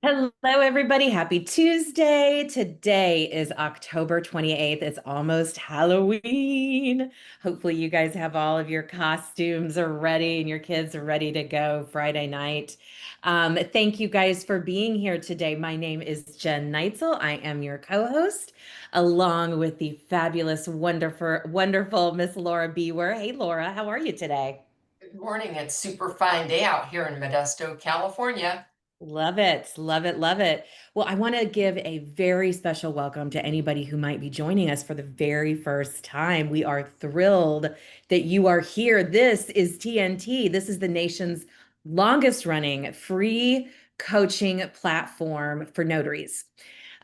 Hello, everybody. Happy Tuesday. Today is October 28th. It's almost Halloween. Hopefully, you guys have all of your costumes are ready and your kids are ready to go Friday night. Thank you guys for being here today. My name is Jen Neitzel. I am your co-host, along with the fabulous, wonderful Miss Laura Biewer. Hey, Laura, how are you today? Good morning. It's super fine day out here in Modesto, California. Love it. Love it. Love it. Well, I want to give a very special welcome to anybody who might be joining us for the very first time. We are thrilled that you are here. This is TNT. This is the nation's longest running free coaching platform for notaries.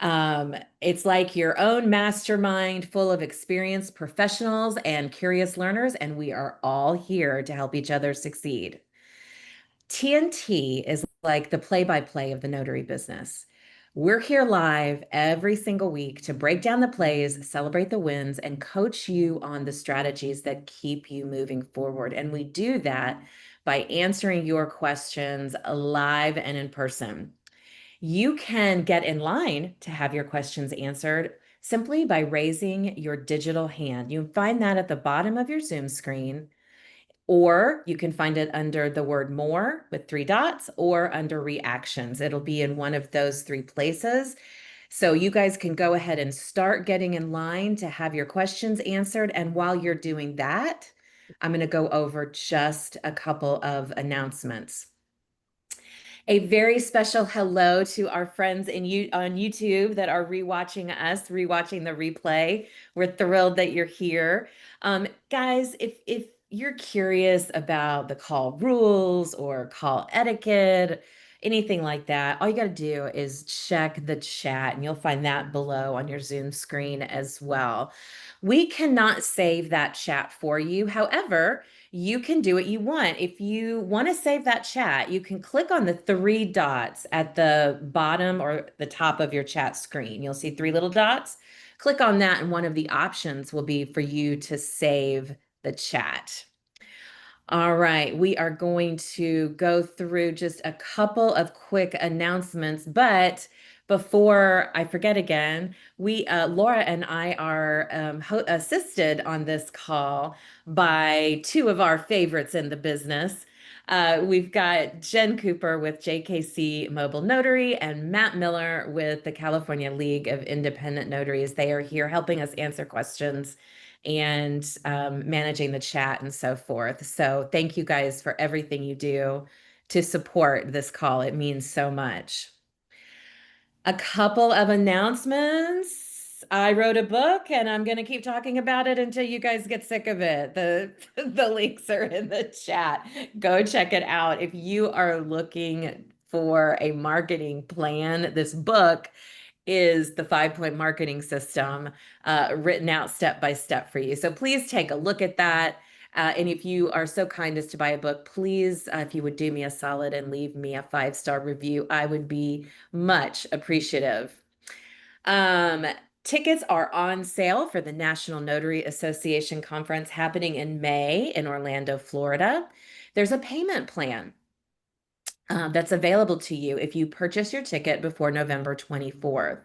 It's like your own mastermind full of experienced professionals and curious learners, and we are all here to help each other succeed. TNT is like the play-by-play of the notary business. We're here live every single week to break down the plays, celebrate the wins, and coach you on the strategies that keep you moving forward. And we do that by answering your questions live and in person. You can get in line to have your questions answered simply by raising your digital hand. You find that at the bottom of your Zoom screen, or you can find it under the word more with three dots or under reactions. It'll be in one of those three places. So you guys can go ahead and start getting in line to have your questions answered. And while you're doing that, I'm going to go over just a couple of announcements. A very special hello to our friends on YouTube that are rewatching us, rewatching the replay. We're thrilled that you're here. Guys, if you're curious about the call rules or call etiquette, anything like that, all you got to do is check the chat and you'll find that below on your Zoom screen as well. We cannot save that chat for you. However, you can do what you want. If you want to save that chat, you can click on the three dots at the bottom or the top of your chat screen. You'll see three little dots. Click on that, and one of the options will be for you to save the chat. All right, we are going to go through just a couple of quick announcements, but before I forget again, Laura and I are assisted on this call by two of our favorites in the business. We've got Jen Cooper with JKC Mobile Notary and Matt Miller with the California League of Independent Notaries. They are here helping us answer questions and managing the chat and so forth. So thank you guys for everything you do to support this call. It means so much. A couple of announcements. I wrote a book and I'm going to keep talking about it until you guys get sick of it. The the links are in the chat. Go check it out. If you are looking for a marketing plan, this book is the 5-point marketing system written out step by step for you. So please take a look at that. And if you are so kind as to buy a book, please, if you would do me a solid and leave me a 5-star review, I would be much appreciative. Um, Tickets are on sale for the National Notary Association Conference happening in May in Orlando, Florida. There's a payment plan that's available to you if you purchase your ticket before November 24th.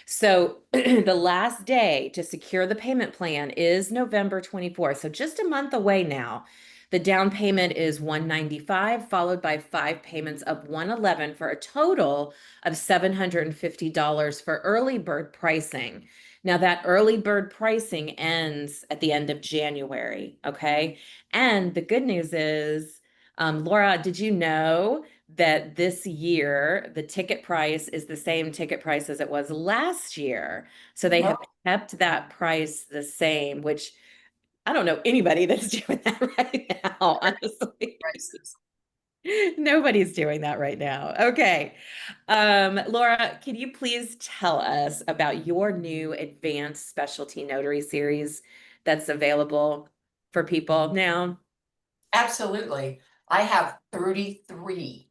So the last day to secure the payment plan is November 24th. So just a month away now. The down payment is $195, followed by 5 payments of $111 for a total of $750 for early bird pricing. Now that early bird pricing ends at the end of January, okay? And the good news is, Laura, did you know that this year the ticket price is the same ticket price as it was last year? So they have No kept that price the same, which I don't know anybody that's doing that right now, honestly. prices. Nobody's doing that right now. Okay. Laura, can you please tell us about your new advanced specialty notary series that's available for people now? Absolutely. I have 33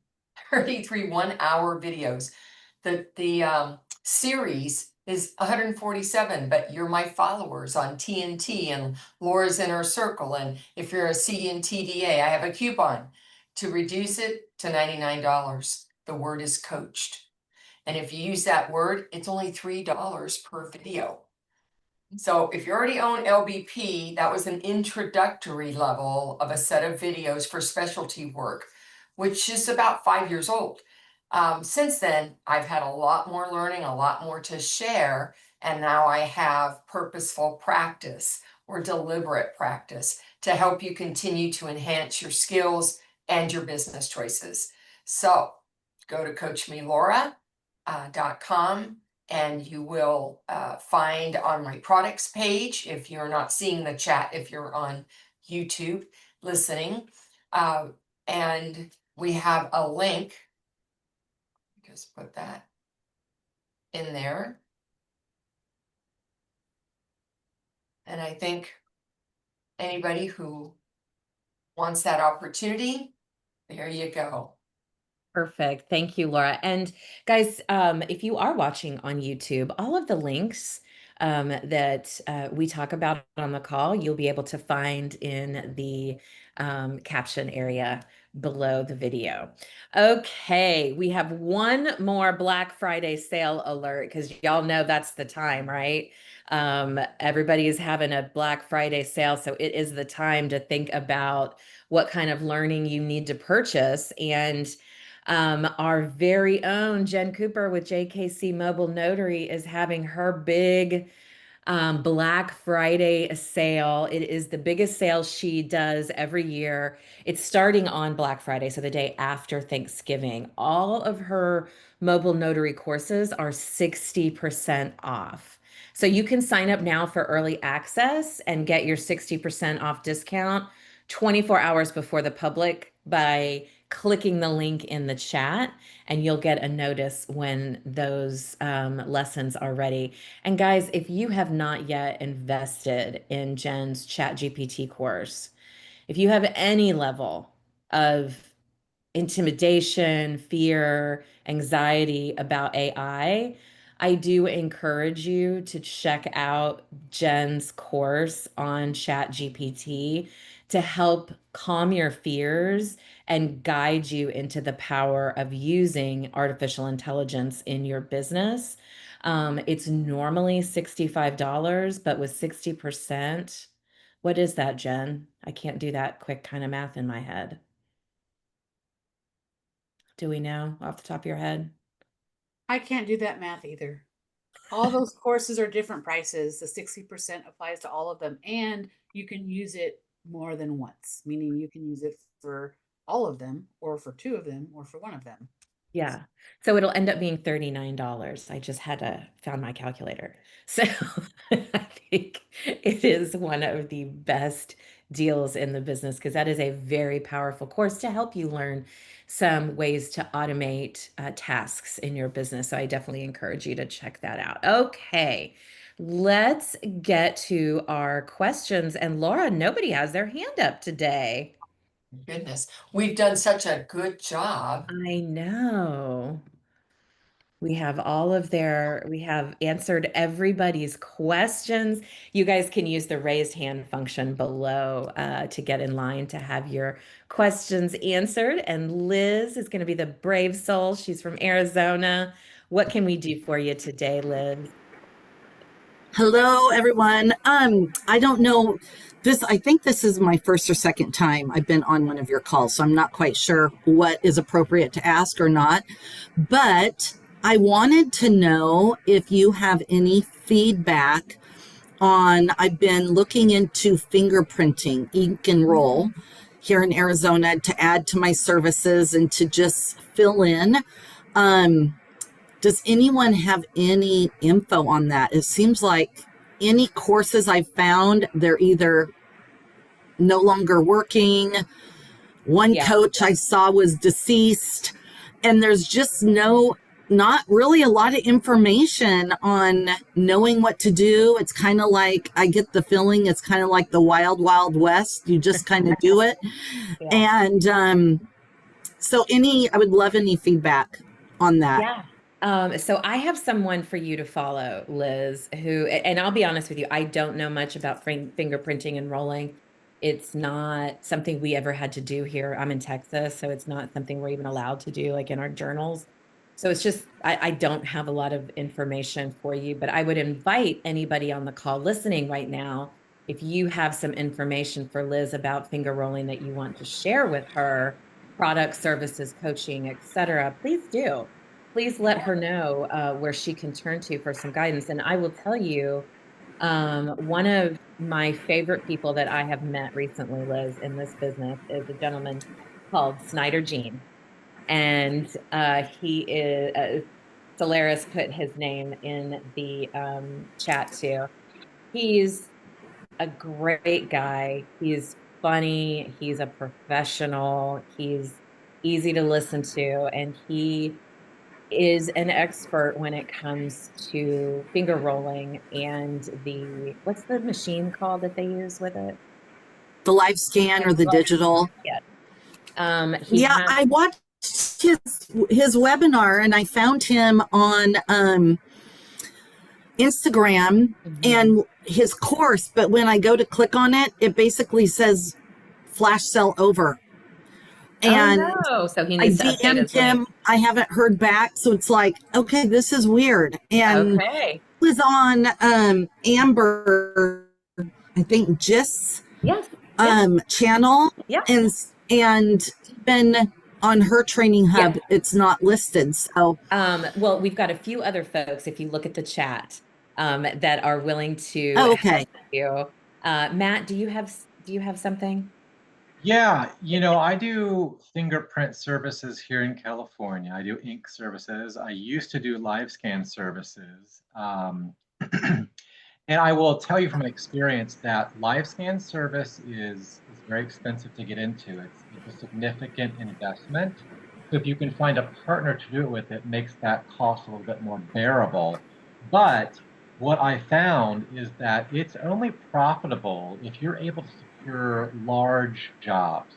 1-hour videos. The series is 147, but you're my followers on TNT and Laura's Inner Circle. And if you're a CNTDA, I have a coupon to reduce it to $99. The word is coached. And if you use that word, it's only $3 per video. So if you already own LBP, that was an introductory level of a set of videos for specialty work, which is about 5 years old. Since then, I've had a lot more learning, a lot more to share, and now I have purposeful practice or deliberate practice to help you continue to enhance your skills and your business choices. So go to CoachMeLaura.com and you will find on my products page, if you're not seeing the chat, if you're on YouTube listening, and we have a link, just put that in there. And I think anybody who wants that opportunity, there you go. Perfect. Thank you, Laura. And guys, if you are watching on YouTube, all of the links that we talk about on the call, you'll be able to find in the caption area below the video. Okay, we have one more Black Friday sale alert because y'all know that's the time, right? Everybody is having a Black Friday sale, so it is the time to think about what kind of learning you need to purchase. And our very own Jen Cooper with JKC Mobile Notary is having her big Black Friday sale. It is the biggest sale she does every year. It's starting on Black Friday, so the day after Thanksgiving. All of her mobile notary courses are 60% off. So you can sign up now for early access and get your 60% off discount 24 hours before the public by clicking the link in the chat, and you'll get a notice when those lessons are ready. And guys, if you have not yet invested in Jen's ChatGPT course, if you have any level of intimidation, fear, anxiety about I do encourage you to check out Jen's course on ChatGPT to help calm your fears and guide you into the power of using artificial intelligence in your business. It's normally $65, but with 60%, what is that, Jen? I can't do that quick kind of math in my head. Do we know off the top of your head? I can't do that math either. All those courses are different prices. The 60% applies to all of them, and you can use it more than once, meaning you can use it for all of them, or for two of them, or for one of them. Yeah. So it'll end up being $39. I just had to found my calculator. So I think it is one of the best deals in the business because that is a very powerful course to help you learn some ways to automate tasks in your business. So I definitely encourage you to check that out. Okay. Let's get to our questions. And Laura, nobody has their hand up today. Goodness, we've done such a good job. I know. We have answered everybody's questions. You guys can use the raised hand function below to get in line to have your questions answered. And Liz is going to be the brave soul. She's from Arizona. What can we do for you today, Liz? Hello, everyone. I don't know this. I think this is my first or second time I've been on one of your calls, so I'm not quite sure what is appropriate to ask or not. But I wanted to know if you have any feedback on. I've been looking into fingerprinting, ink and roll here in Arizona to add to my services and to just fill in. Um, does anyone have any info on that? It seems like any courses I've found, they're either no longer working. One Yeah. coach I saw was deceased, and there's just not really a lot of information on knowing what to do. It's kind of like, I get the feeling it's kind of like the wild, wild west. You just kind of do it. Yeah. And so I would love any feedback on that. Yeah. So I have someone for you to follow, Liz, and I'll be honest with you, I don't know much about fingerprinting and rolling. It's not something we ever had to do here. I'm in Texas, so it's not something we're even allowed to do like in our journals. So it's just, I don't have a lot of information for you, but I would invite anybody on the call listening right now, if you have some information for Liz about finger rolling that you want to share with her, product, services, coaching, et cetera, please do. Please let her know where she can turn to for some guidance. And I will tell you, one of my favorite people that I have met recently, Liz, in this business is a gentleman called Snyder Jean. And he is, Solaris put his name in the chat too. He's a great guy. He's funny. He's a professional. He's easy to listen to. And he is an expert when it comes to finger rolling and what's the machine called that they use with it? The live scan or the digital. Yeah. He Yeah, has, I watched his webinar and I found him on Instagram and his course, but when I go to click on it, it basically says flash sale over. oh And no. So he I needs to update DM'd his link. him. I haven't heard back. So it's like, okay, this is weird. And Okay. he was on Amber, I think, Gist's Yes. Yeah. channel. Yeah. And even on her training hub, Yeah. it's not listed. So Well, we've got a few other folks, if you look at the chat, that are willing to okay. help you. Matt, do you have something? Yeah, I do fingerprint services here in California. I do ink services. I used to do live scan services. And I will tell you from experience that live scan service is very expensive to get into. It's a significant investment. So if you can find a partner to do it with, it makes that cost a little bit more bearable. But what I found is that it's only profitable if you're able to secure large jobs.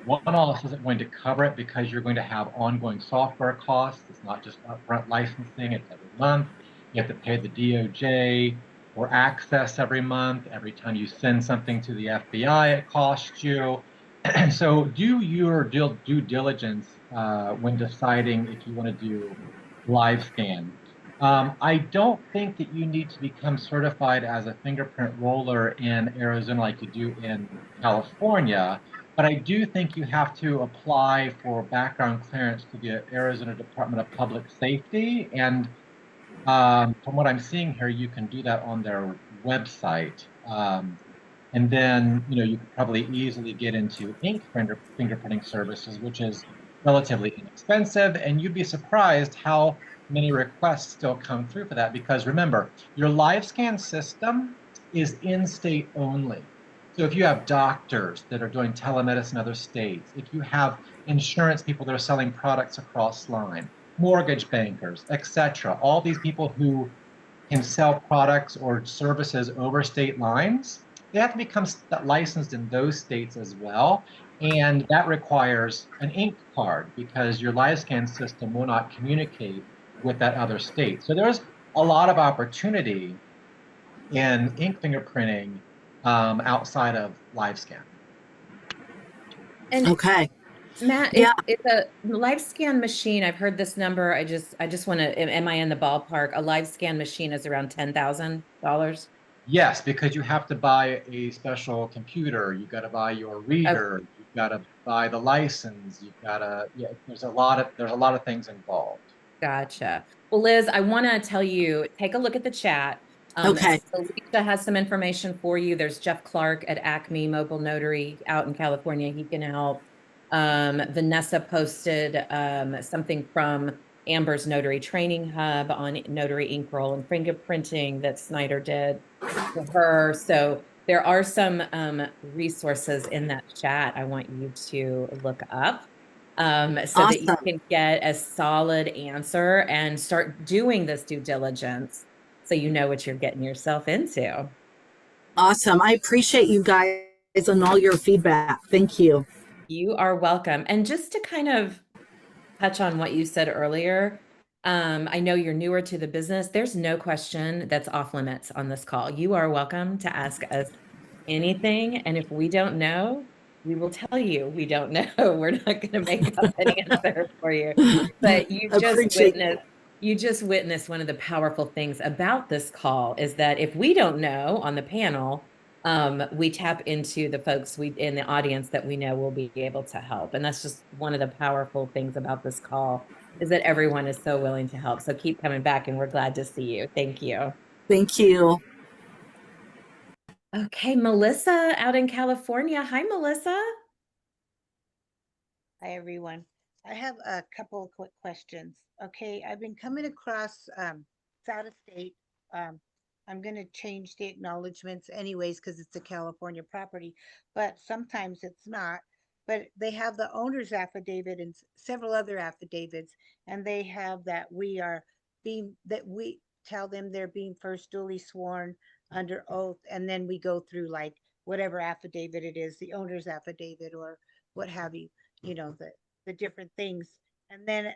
One-off isn't going to cover it because you're going to have ongoing software costs. It's not just upfront licensing, it's every month. You have to pay the DOJ or access every month. Every time you send something to the FBI, it costs you. So do your due diligence when deciding if you want to do live scan. I don't think that you need to become certified as a fingerprint roller in Arizona like you do in California, but I do think you have to apply for background clearance to the Arizona Department of Public Safety. And from what I'm seeing here, you can do that on their website. And then, you could probably easily get into ink fingerprinting services, which is relatively inexpensive. And you'd be surprised how many requests still come through for that. Because remember, your live scan system is in-state only. So if you have doctors that are doing telemedicine in other states, if you have insurance people that are selling products across line, mortgage bankers, etc., all these people who can sell products or services over state lines, they have to become licensed in those states as well. And that requires an ink card because your live scan system will not communicate with that other state. So there's a lot of opportunity in ink fingerprinting outside of live scan. And Okay. Matt, Yeah. it's a live scan machine. I've heard this number. I just want to, am I in the ballpark? A live scan machine is around $10,000. Yes, because you have to buy a special computer. You got to buy your reader. You've got to buy the license. You've got to, yeah, there's a lot of things involved. Gotcha. Well, Liz, I want to tell you, take a look at the chat. Okay. Alicia has some information for you. There's Jeff Clark at Acme Mobile Notary out in California. He can help. Vanessa posted something from Amber's Notary Training Hub on Notary ink roll and fingerprinting that Snyder did for her. So there are some resources in that chat I want you to look up so that you Awesome. can get a solid answer and start doing this due diligence so you know what you're getting yourself into. Awesome. I appreciate you guys and all your feedback. Thank you. You are welcome. And just to kind of touch on what you said earlier, I know you're newer to the business. There's no question that's off limits on this call. You are welcome to ask us anything. And if we don't know, We will tell you we don't know. We're not going to make up an answer for you. But Appreciate it. you just witnessed one of the powerful things about this call is that if we don't know on the panel, we tap into the folks we in the audience that we know will be able to help. And that's just one of the powerful things about this call is that everyone is so willing to help. So keep coming back and we're glad to see you. Thank you. Thank you. Okay, Melissa out in California. Hi, Melissa. Hi, everyone. I have a couple of quick questions. Okay, I've been coming across, it's out of state. I'm going to change the acknowledgements anyways because it's a California property, but sometimes it's not. But they have the owner's affidavit and several other affidavits, and they have that we tell them they're being first duly sworn under oath, and then we go through like whatever affidavit it is, the owner's affidavit or what have you, the different things. And then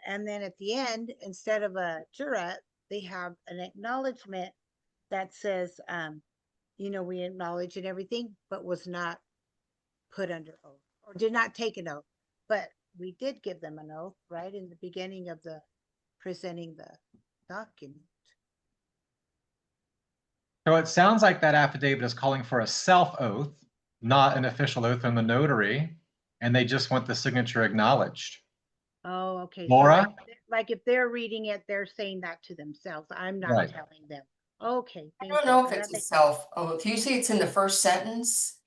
at the end, instead of a jurat, they have an acknowledgement that says, we acknowledge and everything, but was not put under oath or did not take an oath. But we did give them an oath, right, in the beginning of the presenting the document. So it sounds like that affidavit is calling for a self oath, not an official oath from the notary, and they just want the signature acknowledged. Oh, okay. Laura? So like if they're reading it, they're saying that to themselves. I'm not Right. telling them. Okay, I thank don't you. know if And it's that a makes self oath. Usually it's in the first sentence.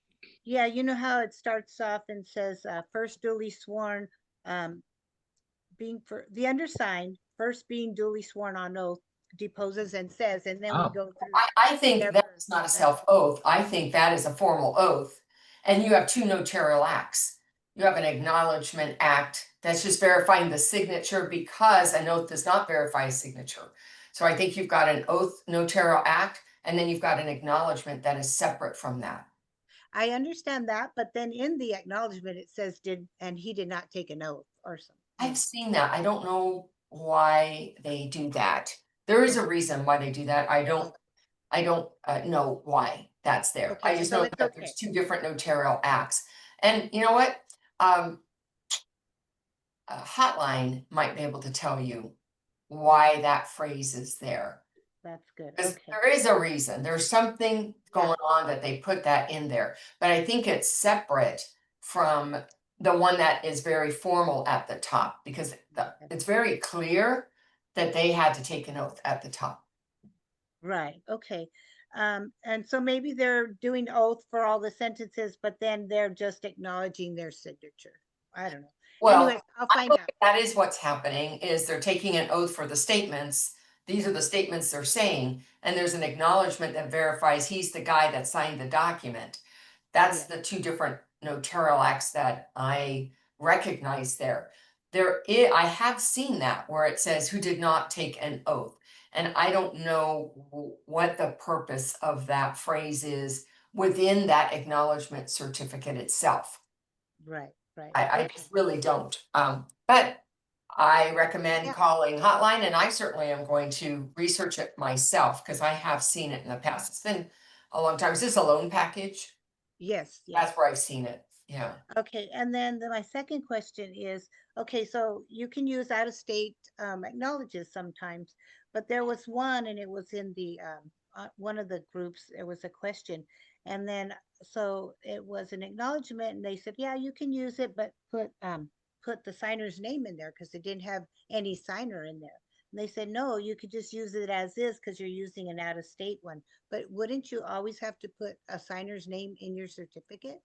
Yeah, you know how it starts off and says, first duly sworn, being for the undersigned, first being duly sworn on oath, deposes and says, and then we Oh. go through I think whatever. that's not a self oath. I think that is a formal oath. And you have two notarial acts. You have an acknowledgement act that's just verifying the signature because an oath does not verify a signature. So I think you've got an oath notarial act, and then you've got an acknowledgement that is separate from that. I understand that, but then in the acknowledgement, it says he did not take an oath or something. I've seen that. I don't know why they do that. There is a reason why they do that. I don't know why that's there. I Okay, just so know it's that okay. there's two different notarial acts. And you know what? A hotline might be able to tell you why that phrase is there. That's good. Because Okay. there is a reason. There's something going on that they put that in there. But I think it's separate from the one that is very formal at the top because it's very clear that they had to take an oath at the top. Right. Okay. And so maybe they're doing oath for all the sentences, but then they're just acknowledging their signature. I don't know. Well, Anyways, I'll find out. that is what's happening is they're taking an oath for the statements. These are the statements they're saying, and there's an acknowledgement that verifies he's the guy that signed the document. That's the two different notarial acts that I recognize there. I have seen that where it says who did not take an oath. And I don't know what the purpose of that phrase is within that acknowledgement certificate itself. Right, right. I Okay. just really don't. But I recommend Yeah. calling hotline, and I certainly am going to research it myself because I have seen it in the past. It's been a long time. Is this a loan package? Yes, yes. That's where I've seen it. Yeah. Okay, and then my second question is, okay, so you can use out of state acknowledges sometimes, but there was one and it was in the one of the groups, it was a question. And then so it was an acknowledgement and they said, yeah, you can use it, but put the signer's name in there because they didn't have any signer in there. And they said, no, you could just use it as is because you're using an out of state one. But wouldn't you always have to put a signer's name in your certificate?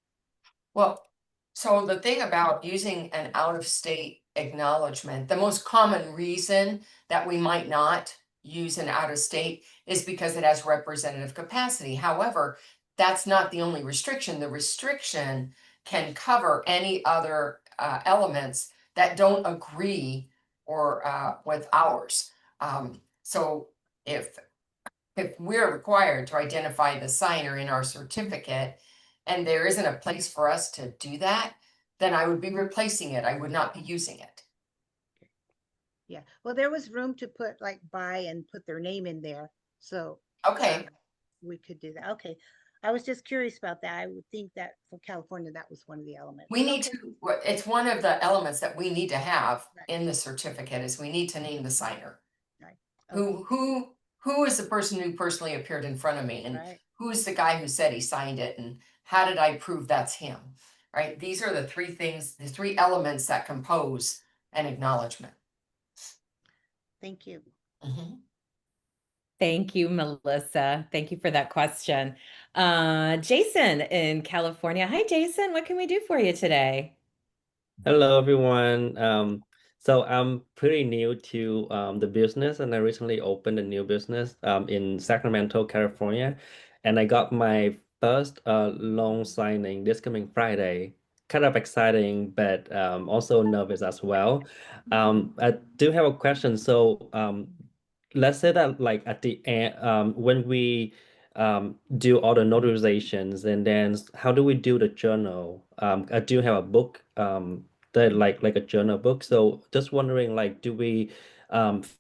Well, so the thing about using an out-of-state acknowledgement, the most common reason that we might not use an out-of-state is because it has representative capacity. However, that's not the only restriction. The restriction can cover any other elements that don't agree or with ours. So if we're required to identify the signer in our certificate, and there isn't a place for us to do that, then I would be replacing it. I would not be using it. Yeah, well, there was room to put like buy and put their name in there. So Okay. we could do that. Okay. I was just curious about that. I would think that for California, that was one of the elements. We need Okay. to, it's one of the elements that we need to have Right. in the certificate is we need to name the signer. Right. Who is the person who personally appeared in front of me, and Right. who's the guy who said he signed it, and how did I prove that's him? Right? These are the three things, the three elements that compose an acknowledgement. Thank you. Mhm. Thank you, Melissa. Thank you for that question. Jason in California. Hi, Jason. What can we do for you today? Hello, everyone. So I'm pretty new to the business, and I recently opened a new business in Sacramento, California, and I got my first loan signing this coming Friday. Kind of exciting, but also nervous as well. I do have a question. So let's say that like at the end, when we do all the notarizations, and then how do we do the journal? I do have a book. The like a journal book. So just wondering, like, do we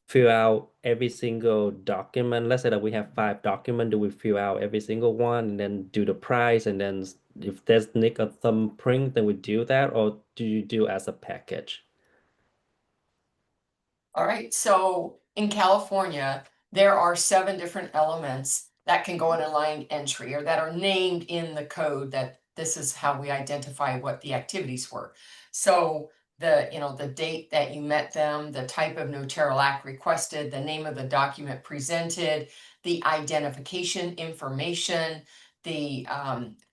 fill out every single document? Let's say that we have 5 documents. Do we fill out every single one and then do the price? And then if there's nick a thumbprint, then we do that, or do you do as a package? All right, so in California, there are 7 different elements that can go in a line entry or that are named in the code that this is how we identify what the activities were. So the date that you met them, the type of notarial act requested, the name of the document presented, the identification information, the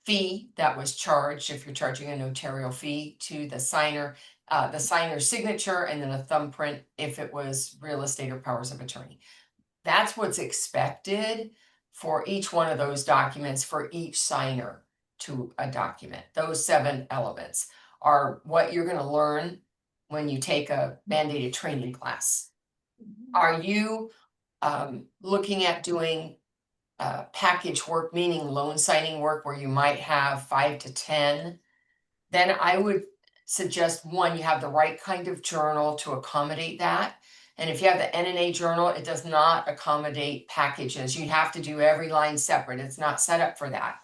fee that was charged, if you're charging a notarial fee to the signer's signature, and then a thumbprint if it was real estate or powers of attorney. That's what's expected for each one of those documents for each signer to a document. Those 7 elements are what you're going to learn when you take a mandated training class. Are you looking at doing package work, meaning loan signing work, where you might have 5 to 10? Then I would suggest, one, you have the right kind of journal to accommodate that. And if you have the NNA journal, it does not accommodate packages. You have to do every line separate. It's not set up for that.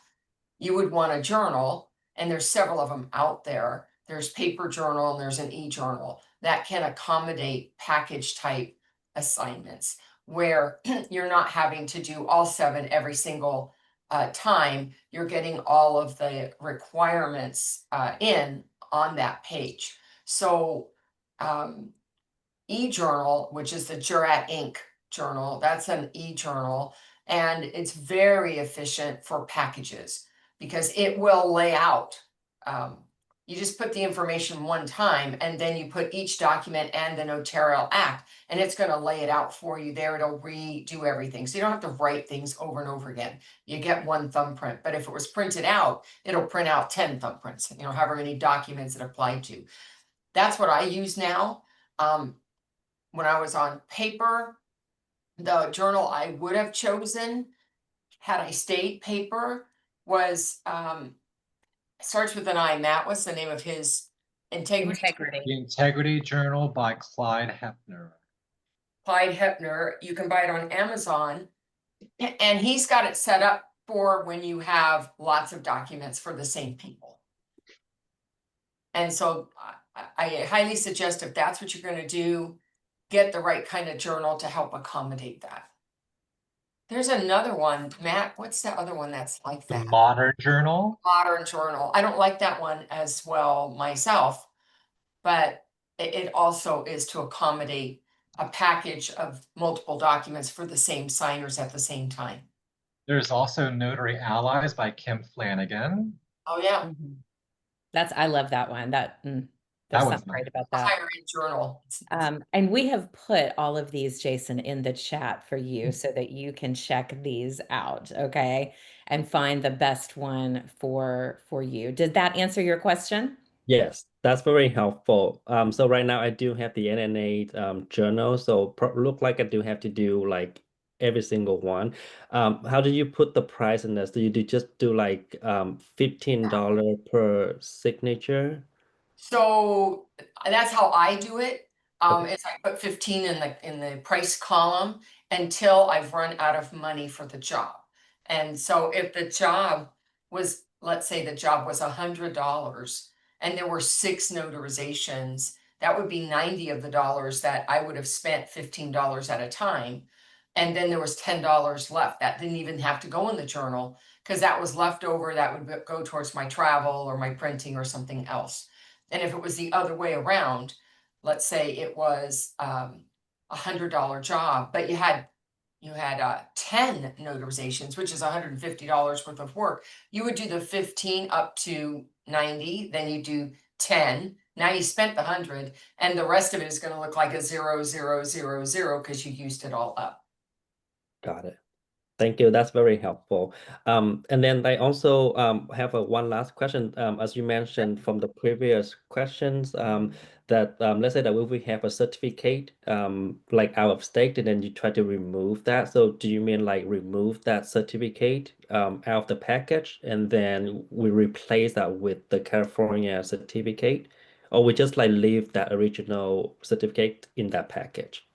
You would want a journal, and there's several of them out there. There's paper journal and there's an e-journal that can accommodate package type assignments where you're not having to do all 7 every single time. You're getting all of the requirements in on that page. So e-journal, which is the Jurat Inc. journal, that's an e-journal, and it's very efficient for packages because it will lay out. You just put the information one time, and then you put each document and the notarial act, and it's going to lay it out for you there. It'll redo everything. So you don't have to write things over and over again. You get one thumbprint, but if it was printed out, it'll print out 10 thumbprints, however many documents it applied to. That's what I use now. When I was on paper, the journal I would have chosen had I stayed paper was starts with an I. Matt, what's the name of his integrity? The Integrity Journal by Clyde Hepner. Clyde Hepner. You can buy it on Amazon, and he's got it set up for when you have lots of documents for the same people. And so I highly suggest, if that's what you're going to do, get the right kind of journal to help accommodate that. There's another one, Matt, what's the other one that's like The that? Modern Journal. Modern Journal. I don't like that one as well myself, but it also is to accommodate a package of multiple documents for the same signers at the same time. There's also Notary Allies by Kim Flanagan. Oh, yeah. I love that one. There's That one's something great nice. about that. Higher end journal. And we have put all of these, Jason, in the chat for you so that you can check these out, okay? And find the best one for you. Did that answer your question? Yes, that's very helpful. So right now I do have the NNA journal, so look like I do have to do like every single one. How do you put the price in this? Do you just do like $15 per signature? So that's how I do it. Okay. Is I put 15 in the price column until I've run out of money for the job. And so if the job was, let's say the job was $100 and there were 6 notarizations, that would be 90 of the dollars that I would have spent $15 at a time. And then there was $10 left. That didn't even have to go in the journal because that was left over. That would go towards my travel or my printing or something else. And if it was the other way around, let's say it was $100 job, but you had 10 notarizations, which is $150 worth of work. You would do the 15 up to 90, then you do 10. Now you spent the 100, and the rest of it is going to look like a 0, 0, 0, 0 because you used it all up. Got it. Thank you. That's very helpful. And then I also have one last question. As you mentioned from the previous questions, that let's say that if we have a certificate like out of state, and then you try to remove that. So do you mean like remove that certificate out of the package, and then we replace that with the California certificate, or we just like leave that original certificate in that package?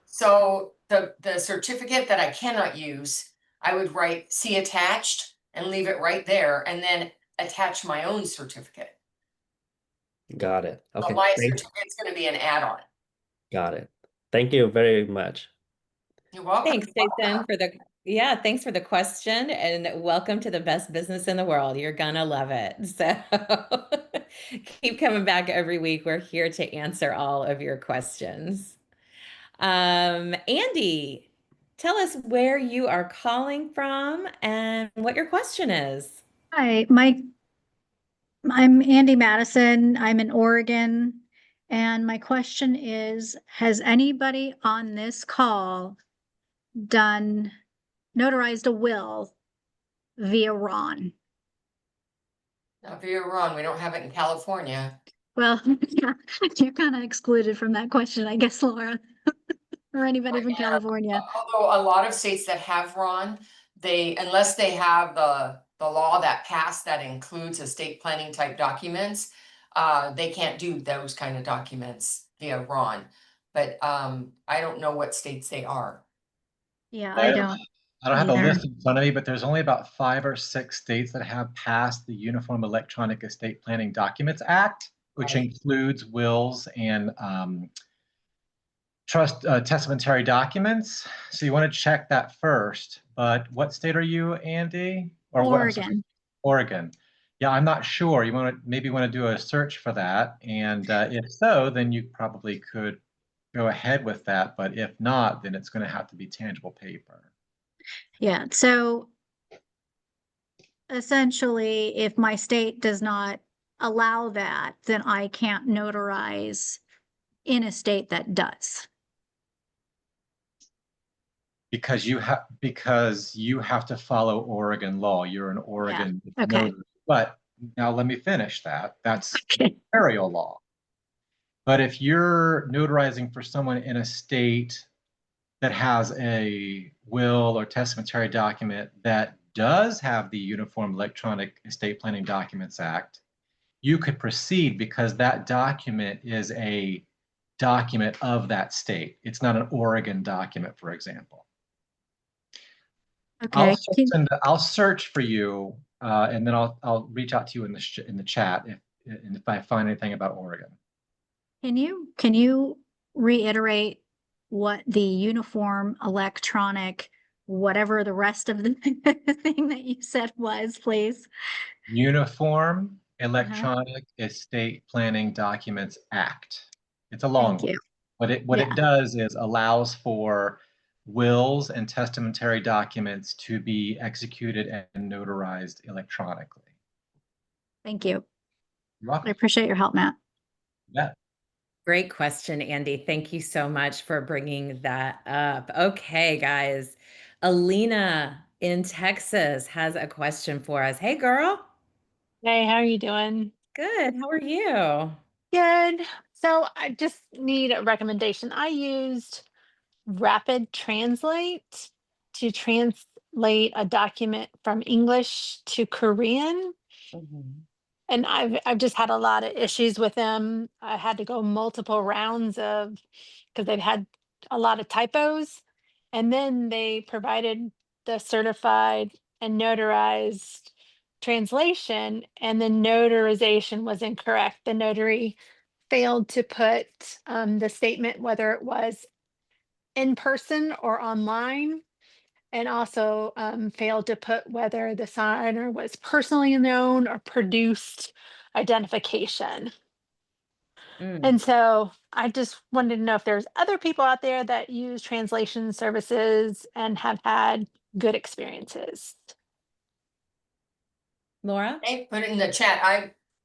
So the certificate that I cannot use, I would write see attached and leave it right there, and then attach my own certificate. Got it. So Okay. my certificate's going to be an add-on. Got it. Thank you very much. You're welcome. Thanks, Jason, thanks for the question, and welcome to the best business in the world. You're gonna love it. So keep coming back every week. We're here to answer all of your questions. Andy, tell us where you are calling from and what your question is. Hi, I'm Andy Madison. I'm in Oregon. And my question is, has anybody on this call notarized a will via Ron? Now, if you're wrong, we don't have it in California. Well, you're kind of excluded from that question, I guess, Laura, or anybody from California. Although a lot of states that have Ron, unless they have the law that passed that includes estate planning type documents, they can't do those kind of documents via Ron. But I don't know what states they are. Yeah, I I don't don't have the either. list in front of me, but there's only about 5 or 6 states that have passed the Uniform Electronic Estate Planning Documents Act, which Right. includes wills and trust testamentary documents. So you want to check that first. But what state are you, Andy? Or what? I'm sorry, Oregon. Oregon. Yeah, I'm not sure. You maybe want to do a search for that, and if so, then you probably could go ahead with that. But if not, then it's going to have to be tangible paper. Yeah, so essentially, if my state does not allow that, then I can't notarize in a state that does. Because you have to follow Oregon law. You're an Oregon Okay. notary. But now let me finish that. That's Okay. notarial law. But if you're notarizing for someone in a state that has a will or testamentary document that does have the Uniform Electronic Estate Planning Documents Act, you could proceed because that document is a document of that state. It's not an Oregon document, for example. Okay. I'll search for you, and then I'll reach out to you in the chat if I find anything about Oregon. Can you reiterate what the uniform electronic, whatever the rest of the thing that you said was, please? Uniform Electronic Estate Planning Documents Act. It's a long Thank one. you. What it does is allows for wills and testamentary documents to be executed and notarized electronically. Thank you. You're welcome. I appreciate your help, Matt. Yeah. Great question, Andy. Thank you so much for bringing that up. Okay, guys. Alina in Texas has a question for us. Hey, girl. Hey, how are you doing? Good. How are you? Good. So I just need a recommendation. I used Rapid Translate to translate a document from English to Korean, and I've just had a lot of issues with them. I had to go multiple rounds of because they've had a lot of typos, and then they provided the certified and notarized translation and the notarization was incorrect. The notary failed to put the statement, whether it was in person or online, and also failed to put whether the signer was personally known or produced identification. Mm. And so I just wanted to know if there's other people out there that use translation services and have had good experiences. Laura? Hey, put it in the chat.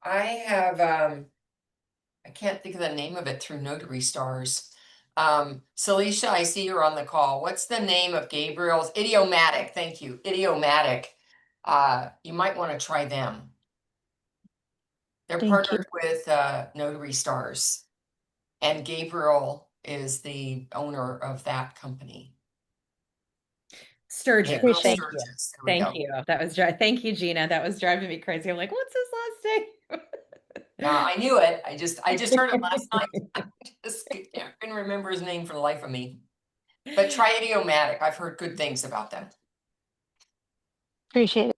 I have I can't think of the name of it through Notary Stars. Celicia, I see you're on the call. What's the name of Gabriel's Idiomatic? Thank you. Idiomatic. You might want to try them. They're Thank you. partnered with Notary Stars, and Gabriel is the owner of that company. Sturgis. Gabriel Appreciate Thank it. you. Sturgis. There we Thank go. you. That was thank you, Gina. That was driving me crazy. I'm like, what's his last name? Yeah, I knew it. I just heard it last night. I just couldn't remember his name for the life of me. But try Idiomatic. I've heard good things about them. Appreciate it.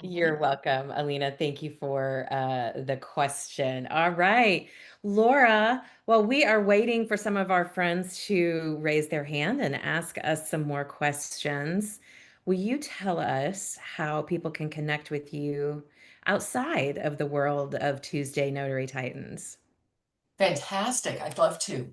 You're welcome, Alina. Thank you for the question. All right, Laura. Well, we are waiting for some of our friends to raise their hand and ask us some more questions. Will you tell us how people can connect with you outside of the world of Tuesday Notary Titans? Fantastic. I'd love to.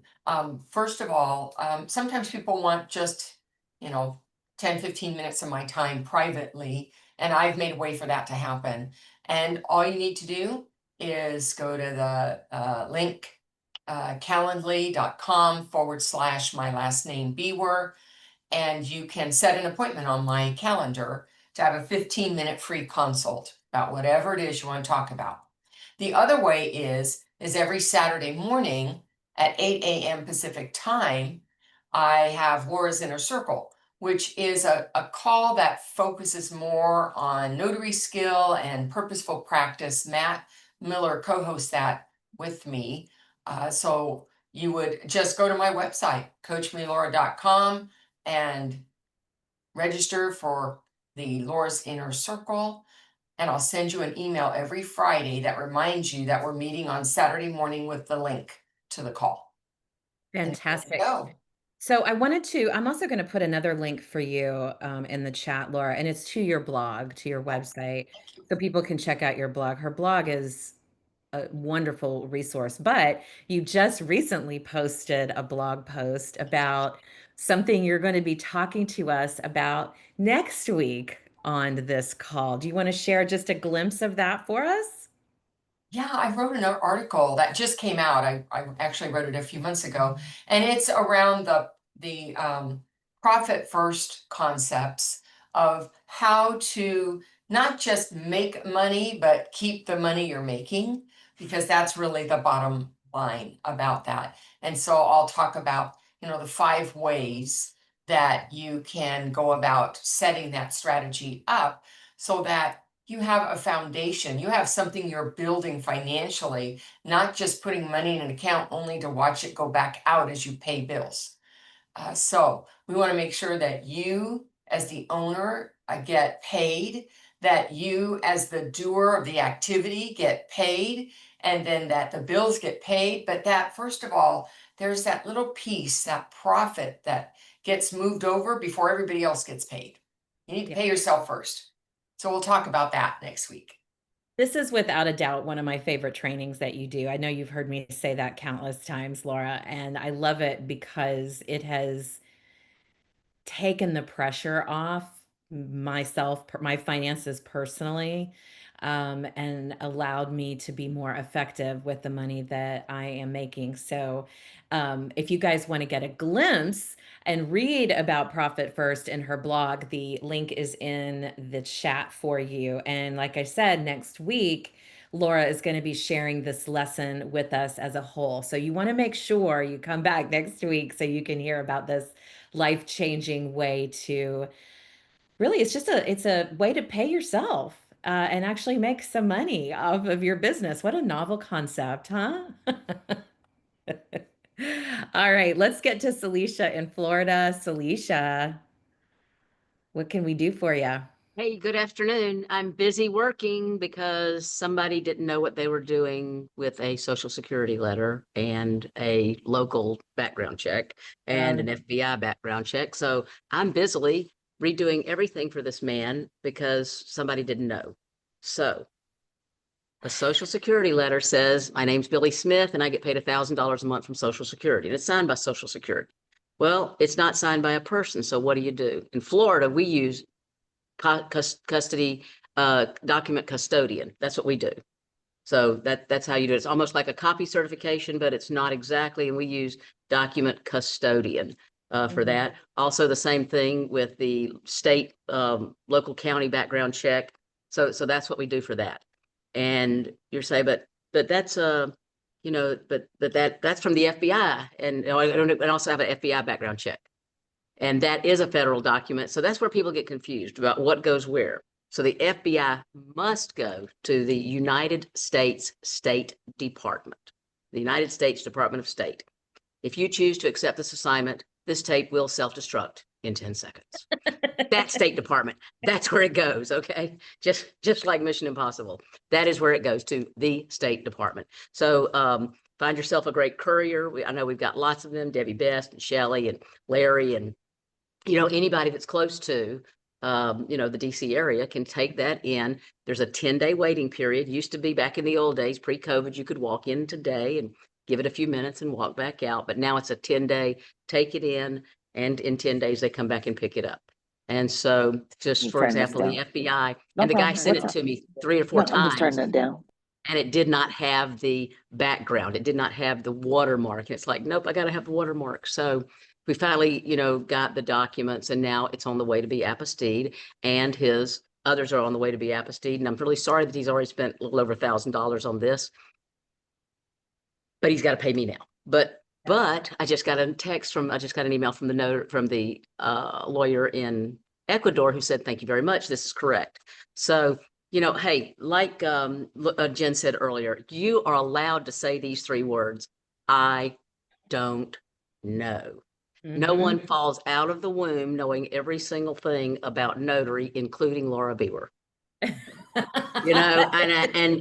First of all, sometimes people want just, 10, 15 minutes of my time privately, and I've made a way for that to happen. And all you need to do is go to the link, calendly.com/ my last name Biewer, and you can set an appointment on my calendar to have a 15-minute free consult about whatever it is you want to talk about. The other way is every Saturday morning at 8 a.m. Pacific time, I have Laura's Inner Circle, which is a call that focuses more on notary skill and purposeful practice. Matt Miller co-hosts that with me. So you would just go to my website, CoachMeLaura.com, and register for the Laura's Inner Circle. And I'll send you an email every Friday that reminds you that we're meeting on Saturday morning with the link to the call. And there you Fantastic. go. So I'm also going to put another link for you in the chat, Laura, and it's to your blog, to your website, Thank you. so people can check out your blog. Her blog is a wonderful resource, but you just recently posted a blog post about something you're going to be talking to us about next week on this call. Do you want to share just a glimpse of that for us? Yeah, I wrote an article that just came out. I actually wrote it a few months ago, and it's around the profit first concepts of how to not just make money, but keep the money you're making, because that's really the bottom line about that. And so I'll talk about, the 5 ways that you can go about setting that strategy up so that you have a foundation, you have something you're building financially, not just putting money in an account only to watch it go back out as you pay bills. So we want to make sure that you, as the owner, get paid, that you, as the doer of the activity, get paid, and then that the bills get paid. But that, first of all, there's that little piece, that profit that gets moved over before everybody else gets paid. You need to pay yourself first. So we'll talk about that next week. This is without a doubt one of my favorite trainings that you do. I know you've heard me say that countless times, Laura, and I love it because it has taken the pressure off myself, my finances personally, and allowed me to be more effective with the money that I am making. So, if you guys want to get a glimpse and read about Profit First in her blog, the link is in the chat for you. And like I said, next week, Laura is going to be sharing this lesson with us as a whole. So you want to make sure you come back next week so you can hear about this life-changing way to really, it's a way to pay yourself and actually make some money off of your business. What a novel concept, huh? All right, let's get to Celicia in Florida. Celicia, what can we do for you? Hey, good afternoon. I'm busy working because somebody didn't know what they were doing with a social security letter and a local background check and an FBI background check. So I'm busily redoing everything for this man because somebody didn't know. So a social security letter says, my name's Billy Smith and I get paid $1,000 a month from Social Security, and it's signed by Social Security. Well, it's not signed by a person. So what do? In Florida, we use custody document custodian. That's what we do. So that's how you do it. It's almost like a copy certification, but it's not exactly. And we use document custodian for that. Also the same thing with the state, local county background check. So that's what we do for that. And you're saying, but that's but that's from the FBI, and I also have an FBI background check. And that is a federal document. So that's where people get confused about what goes where. So the FBI must go to the United States State Department, the United States Department of State. If you choose to accept this assignment, this tape will self-destruct in 10 seconds. That State Department, that's where it goes, okay? Just like Mission Impossible. That is where it goes, to the State Department. So find yourself a great courier. I know we've got lots of them, Debbie Best and Shelley and Larry, and anybody that's close to the DC area can take that in. There's a 10-day waiting period. Used to be back in the old days, pre-COVID, you could walk in today and give it a few minutes and walk back out. But now it's a 10-day, take it in, and in 10 days they come back and pick it up. And so just for example, the FBI, and the guy sent it to me 3 or 4 times. I'm just turning it down. And it did not have the background. It did not have the watermark. And it's like, nope, I got to have the watermark. So we finally, got the documents, and now it's on the way to be apostilled, and his others are on the way to be apostilled. And I'm really sorry that he's already spent a little over $1,000 on this, but he's got to pay me now. But I just got an email from the lawyer in Ecuador who said, thank you very much. This is correct. So, hey, like Jen said earlier, you are allowed to say these 3 words. I don't know. No one falls out of the womb knowing every single thing about notary, including Laura Biewer. And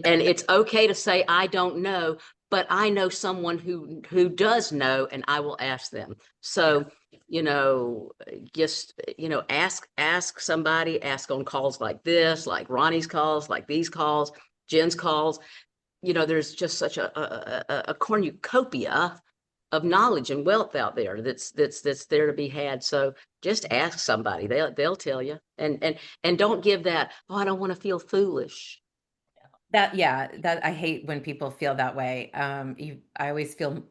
it's okay to say, I don't know, but I know someone who does know, and I will ask them. So, just, ask somebody, ask on calls like this, like Ronnie's calls, like these calls, Jen's calls. There's just such a cornucopia of knowledge and wealth out there that's there to be had. So just ask somebody, they'll tell you, and don't give that, oh, I don't want to feel foolish. That I hate when people feel that way. I always feel,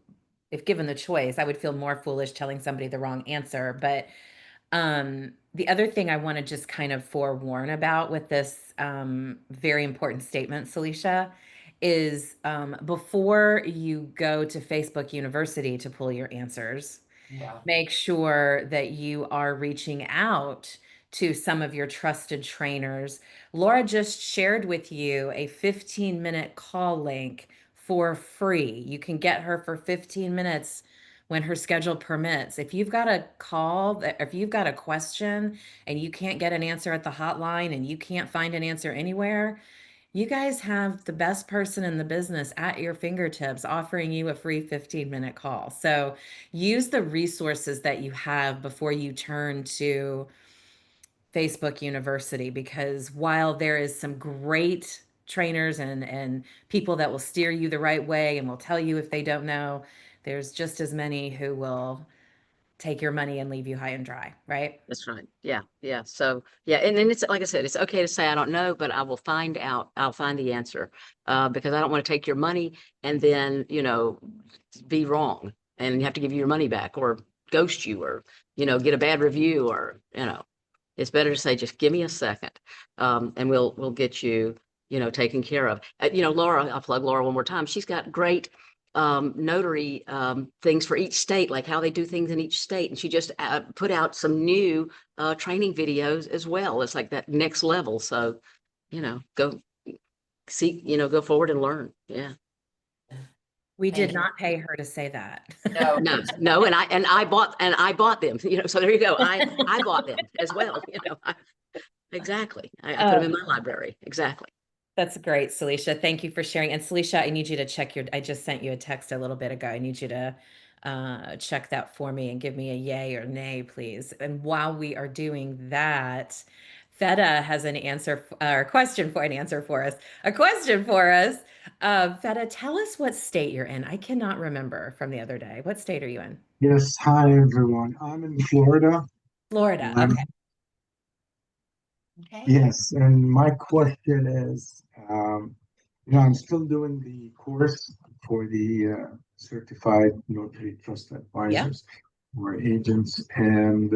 if given the choice, I would feel more foolish telling somebody the wrong answer. But the other thing I want to just kind of forewarn about with this very important statement, Celicia, is before you go to Facebook University to pull your answers, make sure that you are reaching out to some of your trusted trainers. Laura just shared with you a 15-minute call link for free. You can get her for 15 minutes when her schedule permits. If you've got a call, if you've got a question and you can't get an answer at the hotline and you can't find an answer anywhere, you guys have the best person in the business at your fingertips offering you a free 15-minute call. So use the resources that you have before you turn to Facebook University, because while there is some great trainers and people that will steer you the right way and will tell you if they don't know, there's just as many who will take your money and leave you high and dry, right? That's right. Yeah. So and then it's like I said, it's okay to say I don't know, but I will find out. I'll find the answer because I don't want to take your money and then be wrong and you have to give you your money back or ghost you or get a bad review or it's better to say just give me a second and we'll get you taken care of. Laura, I'll plug Laura one more time. She's got great notary things for each state, like how they do things in each state, and she just put out some new training videos as well. It's like that next level. So go see, go forward and learn. Yeah, we did not pay her to say that. No, and I bought them, so there you go. I bought them as well. exactly. I put them in my library. Exactly. That's great, Celicia. Thank you for sharing. And Celicia, I need you to check I just sent you a text a little bit ago. I need you to check that for me and give me a yay or nay, please. And while we are doing that, Feta has an answer or question for an answer for us. A question for us. Feta, tell us what state you're in. I cannot remember from the other day. What state are you in? Yes, hi everyone. I'm in Florida. Florida. Um, Okay. Okay. yes, and my question is, I'm still doing the course for the certified notary trust Yeah. advisors or agents, and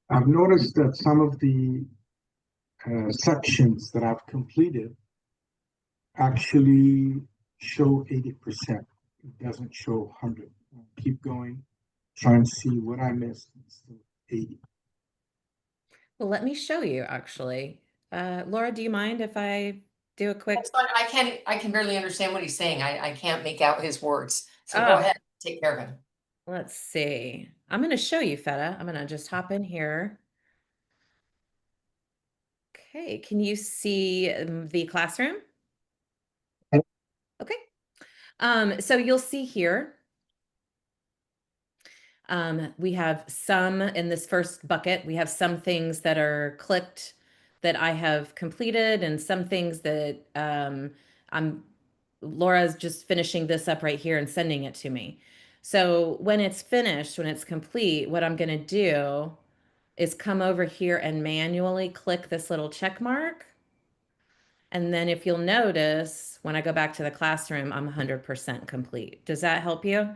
I've noticed that some of the sections that I've completed actually show 80%. It doesn't show 100. Keep going, trying to see what I missed. It's still 80. Well, let me show you actually. Laura, do you mind if I do a quick? That's fine. I can barely understand what he's saying. I can't make out his words. So go Oh, ahead, take care of him. let's see. I'm going to show you, Feta. I'm going to just hop in here. Okay, can you see the classroom? Okay. So you'll see here, we have some in this first bucket. We have some things that are clicked that I have completed and some things that Laura's just finishing this up right here and sending it to me. So when it's finished, when it's complete, what I'm going to do is come over here and manually click this little check mark. And then if you'll notice, when I go back to the classroom, I'm 100% complete. Does that help you?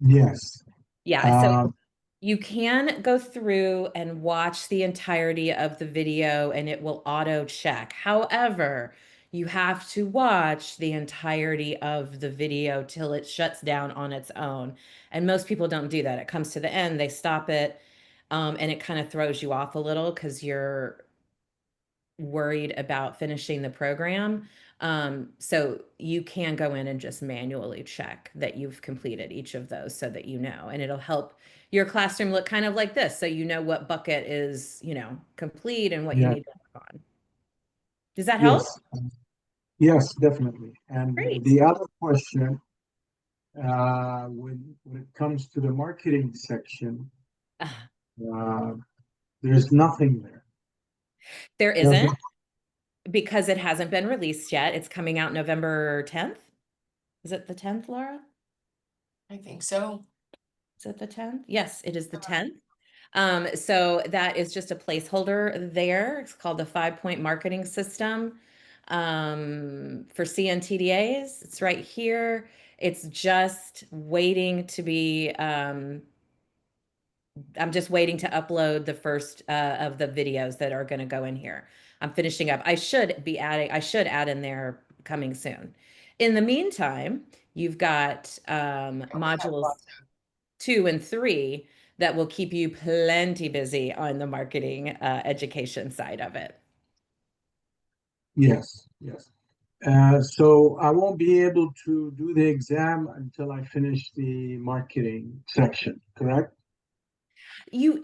Yes. Yeah. So you can go through and watch the entirety of the video and it will auto check. However, you have to watch the entirety of the video till it shuts down on its own. And most people don't do that. It comes to the end, they stop it, and it kind of throws you off a little because you're worried about finishing the program. So you can go in and just manually check that you've completed each of those so that you know, and it'll help your classroom look kind of like this. So you know what bucket is, complete and what you Yeah. need to work on. Does that help? Yes. Yes, definitely. And Great. the other question, when it comes to the marketing section, Ah, uh, there's nothing there. there isn't Doesn't- because it hasn't been released yet. It's coming out November 10th. Is it the 10th, Laura? I think so. Is it the 10th? Yes, it is the 10th. So that is just a placeholder there. It's called the 5-point marketing system for CNTDAs. It's right here. It's just waiting to be, I'm just waiting to upload the first of the videos that are going to go in here. I'm finishing up. I should add in there coming soon. In the meantime, you've got modules 2 and 3 that will keep you plenty busy on the marketing education side of it. Yes, yes. So I won't be able to do the exam until I finish the marketing section, correct? You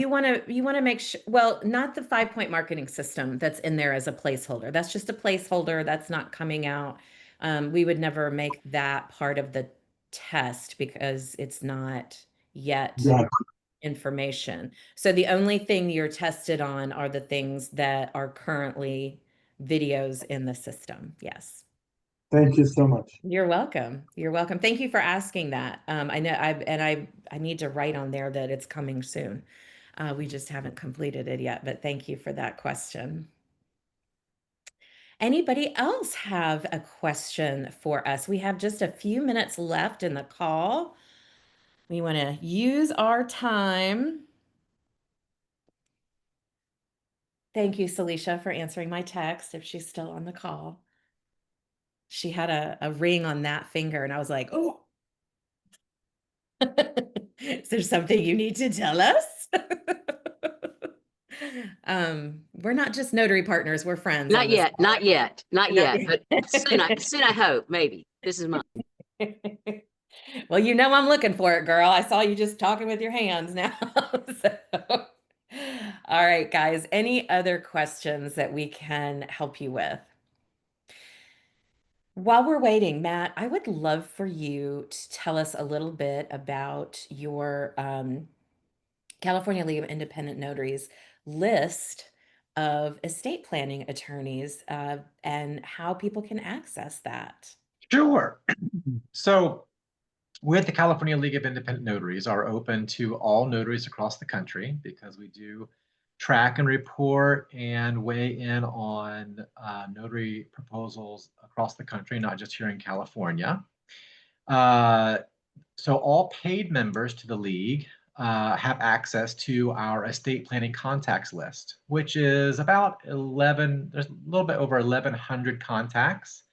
want to make sure, well, not the 5-point marketing system that's in there as a placeholder. That's just a placeholder that's not coming out. We would never make that part of the test because it's not yet Yeah. information. So the only thing you're tested on are the things that are currently videos in the system. Yes. Thank you so much. You're welcome. You're welcome. Thank you for asking that. I know I need to write on there that it's coming soon. We just haven't completed it yet, but thank you for that question. Anybody else have a question for us? We have just a few minutes left in the call. We want to use our time. Thank you, Celicia, for answering my text if she's still on the call. She had a ring on that finger, and I was like, oh. Is there something you need to tell us? We're not just notary partners, we're friends on Not this yet, call. not yet, not Not yet, but yet. soon I hope, maybe. This is my Well, I'm looking for it, girl. I saw you just talking with your hands now. So, All right, guys, any other questions that we can help you with? While we're waiting, Matt, I would love for you to tell us a little bit about your California League of Independent Notaries list of estate planning attorneys and how people can access that. Sure. So with the California League of Independent Notaries are open to all notaries across the country because we do track and report and weigh in on notary proposals across the country, not just here in California. Uh, so all paid members to the league have access to our estate planning contacts list, which is about 11, there's a little bit over 1,100 contacts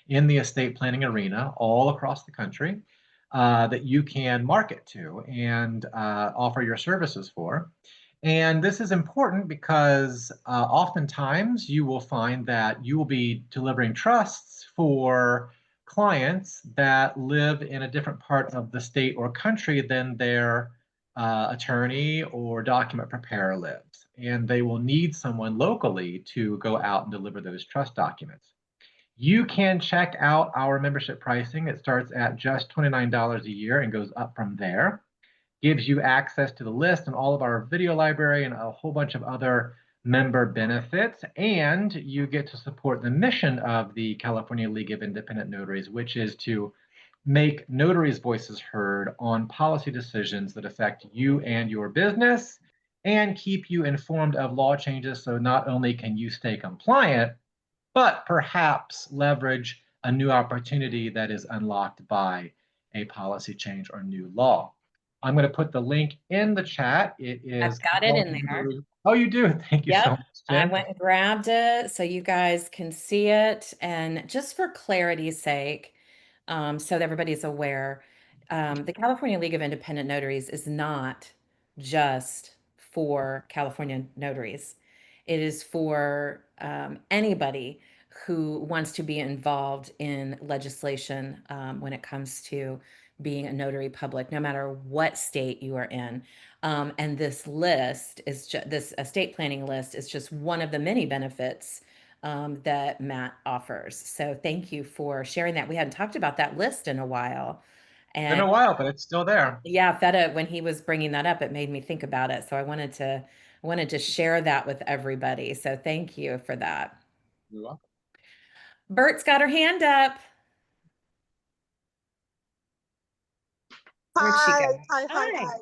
in the estate planning arena all across the country that you can market to and offer your services for. And this is important because oftentimes you will find that you will be delivering trusts for clients that live in a different part of the state or country than their attorney or document preparer lives. And they will need someone locally to go out and deliver those trust documents. You can check out our membership pricing. It starts at just $29 a year and goes up from there. Gives you access to the list and all of our video library and a whole bunch of other member benefits. And you get to support the mission of the California League of Independent Notaries, which is to make notaries' voices heard on policy decisions that affect you and your business and keep you informed of law changes. So not only can you stay compliant, but perhaps leverage a new opportunity that is unlocked by a policy change or new law. I'm going to put the link in the chat. It is. I've got it in there. Oh, you do? Thank you so Yep, much, I Jen. went and grabbed it so you guys can see it. And just for clarity's sake, so that everybody's aware, the California League of Independent Notaries is not just for California notaries. It is for anybody who wants to be involved in legislation when it comes to being a notary public, no matter what state you are in. And this list is just this estate planning list is just one of the many benefits that Matt offers. So thank you for sharing that. We hadn't talked about that list in a while. Been And a while, but it's still there. yeah, Feta, when he was bringing that up, it made me think about it. So I wanted to share that with everybody. So thank you for that. You're welcome. Bert's got her hand up. Where'd she go? Hi.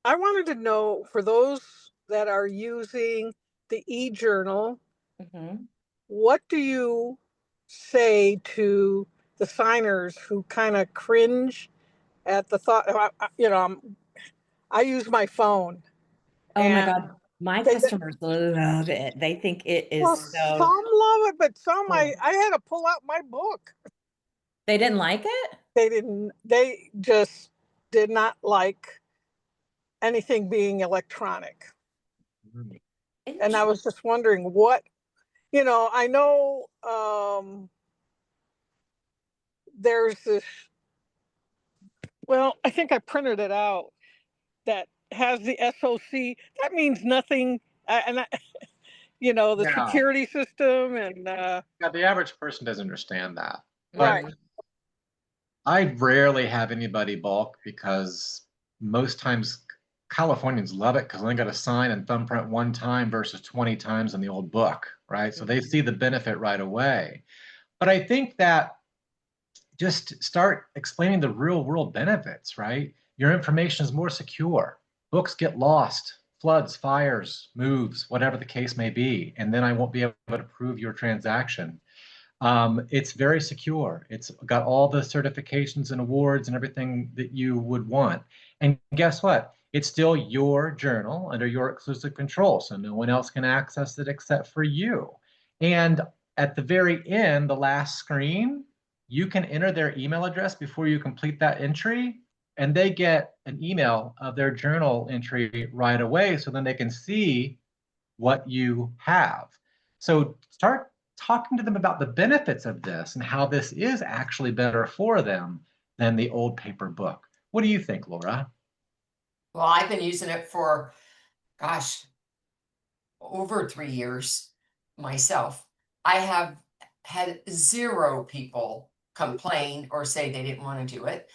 I wanted to know, for those that are using the e-journal, Mhm. what do you say to the signers who kind of cringe at the thought? I use my phone. Oh my And God. My they, customers love it. They think it well, is some so love it, but some cool. I had to pull out my book. They didn't like it? They just did not like anything being electronic. And I was just wondering I know there's this, well, I think I printed it out, that has the SOC. That means nothing. The Yeah. security system and Yeah, the average person doesn't understand that. right. But I rarely have anybody balk because most times Californians love it because they only got to sign and thumbprint one time versus 20 times in the old book, right? So they see the benefit right away. But I think that just start explaining the real world benefits, right? Your information is more secure. Books get lost, floods, fires, moves, whatever the case may be. And then I won't be able to prove your transaction. It's very secure. It's got all the certifications and awards and everything that you would want. And guess what? It's still your journal under your exclusive control. So no one else can access it except for you. And at the very end, the last screen, you can enter their email address before you complete that entry. And they get an email of their journal entry right away. So then they can see what you have. So start talking to them about the benefits of this and how this is actually better for them than the old paper book. What do you think, Laura? Well, I've been using it for gosh, over 3 years myself, I have had 0 people complain or say they didn't want to do it.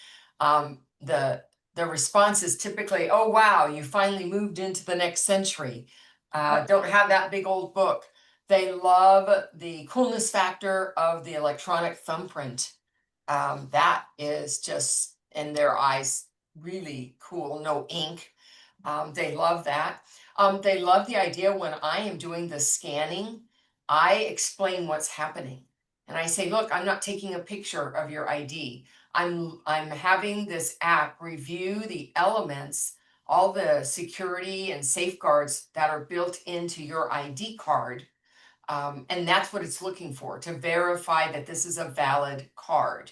The response is typically, oh wow, you finally moved into the next century. Don't have that big old book. They love the coolness factor of the electronic thumbprint. That is just in their eyes really cool. No ink. They love that. They love the idea when I am doing the scanning, I explain what's happening. And I say, look, I'm not taking a picture of your ID. I'm having this app review the elements, all the security and safeguards that are built into your ID card. And that's what it's looking for, to verify that this is a valid card.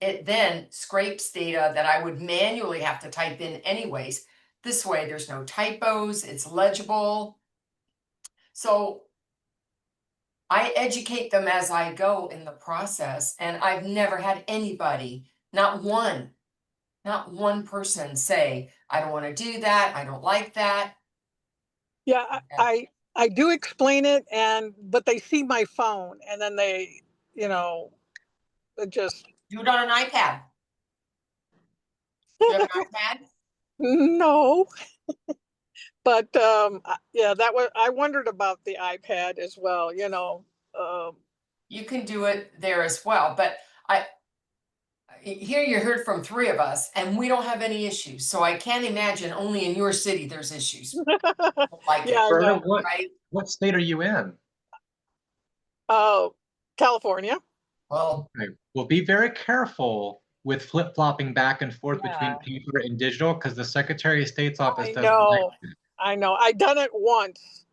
It then scrapes data that I would manually have to type in anyways. This way, there's no typos, it's legible. So I educate them as I go in the process, and I've never had anybody, not one person say, I don't want to do that, I don't like that. Yeah, I do explain it, but they see my phone and then they, it just Do it on an iPad. Do you have an iPad? no. But yeah, I wondered about the iPad as well, You can do it there as well, but here you heard from 3 of us and we don't have any issues. So I can't imagine only in your city there's issues. Like yeah, it, I know. right? What state are you in? California. Well, Okay. Well, be very careful with flip-flopping back and forth between paper and digital, because the Secretary of State's office I doesn't like know. it. I know. I done it once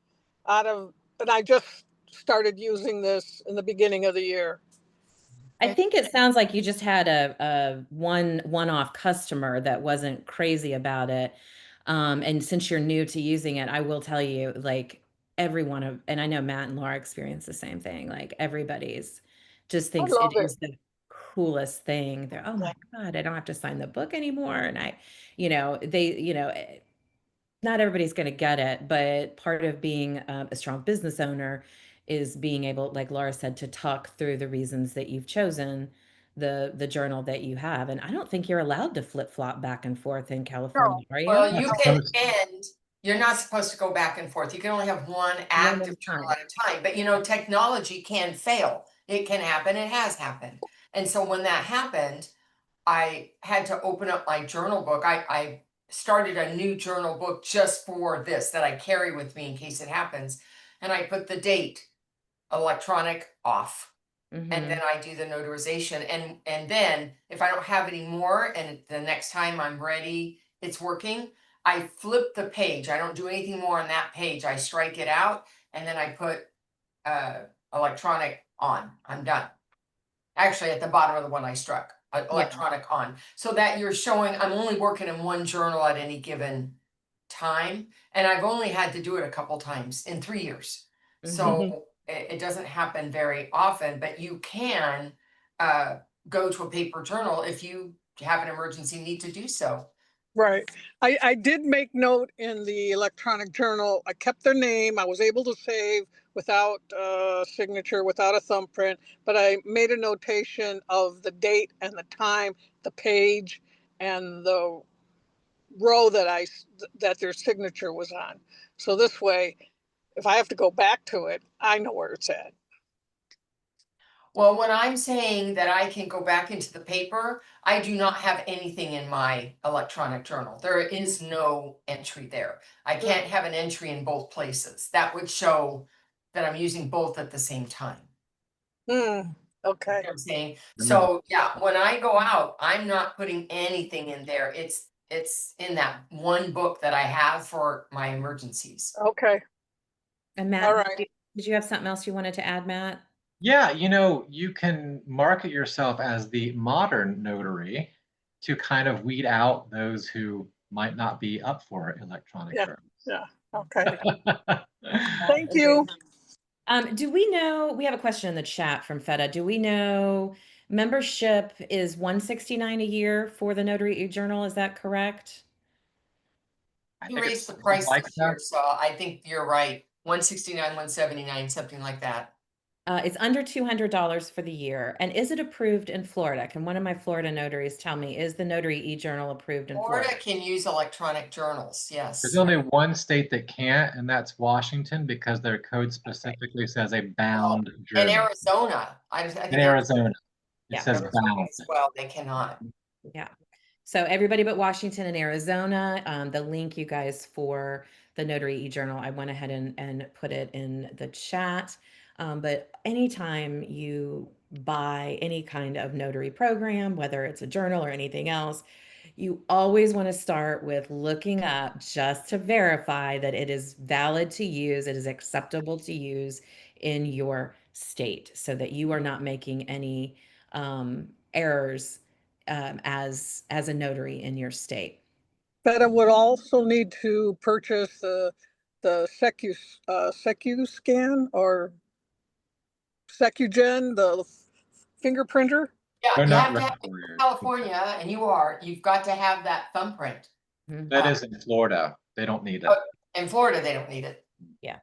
and I just started using this in the beginning of the year. I think it sounds like you just had a one-off customer that wasn't crazy about it. And since you're new to using it, I will tell you, like and I know Matt and Laura experience the same thing. Like everybody's just I thinks love it it. is the coolest thing. They're, oh my God, I don't have to sign the book anymore. And not everybody's going to get it, but part of being a strong business owner is being able, like Laura said, to talk through the reasons that you've chosen the journal that you have. And I don't think you're allowed to flip flop back and forth in California, No. are you? well, Not you can supposed end, you're not supposed to go back and forth. You can only have one One at active a journal time. at a time, but technology can fail. It can happen, it has happened. And so when that happened, I had to open up my journal book. I started a new journal book just for this that I carry with me in case it happens. And I put the date, electronic, off. And then I do the notarization. And then if I don't have any more and the next time I'm ready, it's working, I flip the page. I don't do anything more on that page. I strike it out and then I put electronic on. I'm done. Actually, at the bottom of the one I struck, electronic on, so that you're showing I'm only working in one journal at any given time. And I've only had to do it a couple times in 3 years. So it doesn't happen very often, but you can go to a paper journal if you have an emergency need to do so. Right. I did make note in the electronic journal. I kept their name. I was able to save without signature, without a thumbprint, but I made a notation of the date and the time, the page, and the row that their signature was on. So this way, if I have to go back to it, I know where it's at. Well, when I'm saying that I can go back into the paper, I do not have anything in my electronic journal. There is no entry there. I can't have an entry in both places. That would show that I'm using both at the same time. Okay. You know what I'm saying? So yeah, when I go out, I'm not putting anything in there. It's in that one book that I have for my emergencies. Okay. And Matt, All right. did you have something else you wanted to add, Matt? Yeah, you can market yourself as the modern notary to kind of weed out those who might not be up for electronic Yeah. journals. Yeah. Okay. Yeah, Thank you. do we know, we have a question in the chat from Feta. Do we know membership is $169 a year for the Notary Journal? Is that correct? He think raised the it's price like this that. year, so I think you're right. 169, 179, something like that. It's under $200 for the year. And is it approved in Florida? Can one of my Florida notaries tell me, is the Notary e-journal approved in Florida Florida? can use electronic journals, There's yes. only one state that can't, and that's Washington, because their code specifically says a bound And journal. Arizona, I think In Arizona, it Yeah. says Arizona bound. as well, they cannot. Yeah. So everybody but Washington and Arizona, the link you guys for the Notary e-journal, I went ahead and put it in the chat. But anytime you buy any kind of notary program, whether it's a journal or anything else, you always want to start with looking up just to verify that it is valid to use, it is acceptable to use in your state, so that you are not making any errors as a notary in your state. But I would also need to purchase the Secu scan or SecuGen, the finger printer. Yeah, They're you not have to have, in required. California, and you've got to have that thumbprint. That is in Florida. They don't need it. But in Florida, they don't need it. Yeah.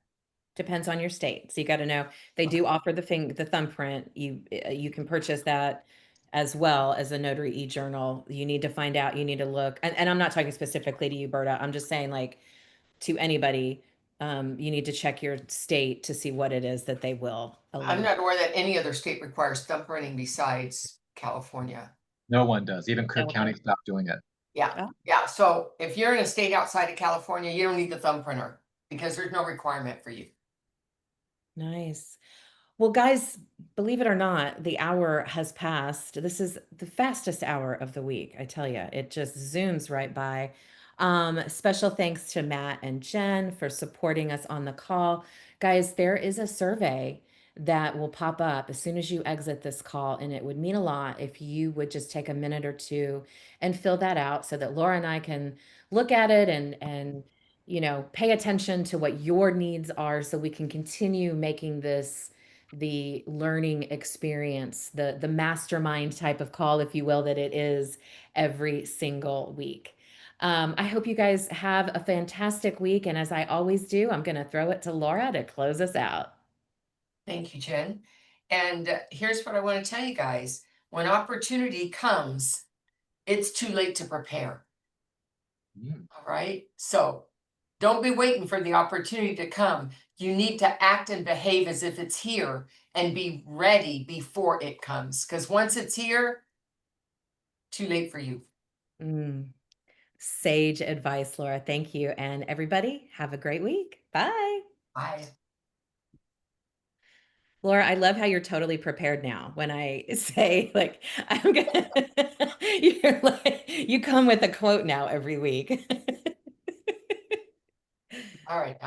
Depends on your state. So you got to know they do offer the thumbprint. You can purchase that as well as a notary e-journal. You need to find out, you need to look, and I'm not talking specifically to you, Berta. I'm just saying, like, to anybody, you need to check your state to see what it is that they will allow. I'm not aware that any other state requires thumbprinting besides California. No one does. Even Cook Okay. County stopped doing it. Yeah, Oh. yeah. So if you're in a state outside of California, you don't need the thumb printer because there's no requirement for you. Nice. Well, guys, believe it or not, the hour has passed. This is the fastest hour of the week. I tell you, it just zooms right by. Special thanks to Matt and Jen for supporting us on the call. Guys, there is a survey that will pop up as soon as you exit this call, and it would mean a lot if you would just take a minute or two and fill that out so that Laura and I can look at it and pay attention to what your needs are, so we can continue making this the learning experience, the mastermind type of call, if you will, that it is every single week. I hope you guys have a fantastic week. And as I always do, I'm going to throw it to Laura to close us out. Thank you, Jen. And here's what I want to tell you guys. When opportunity comes, it's too late to prepare. All right. So don't be waiting for the opportunity to come. You need to act and behave as if it's here and be ready before it comes. Because once it's here, too late for you. Sage advice, Laura. Thank you. And everybody, have a great week. Bye. Bye. Laura, I love how you're totally prepared now when I say, like, I'm gonna you're like, you come with a quote now every week. All right.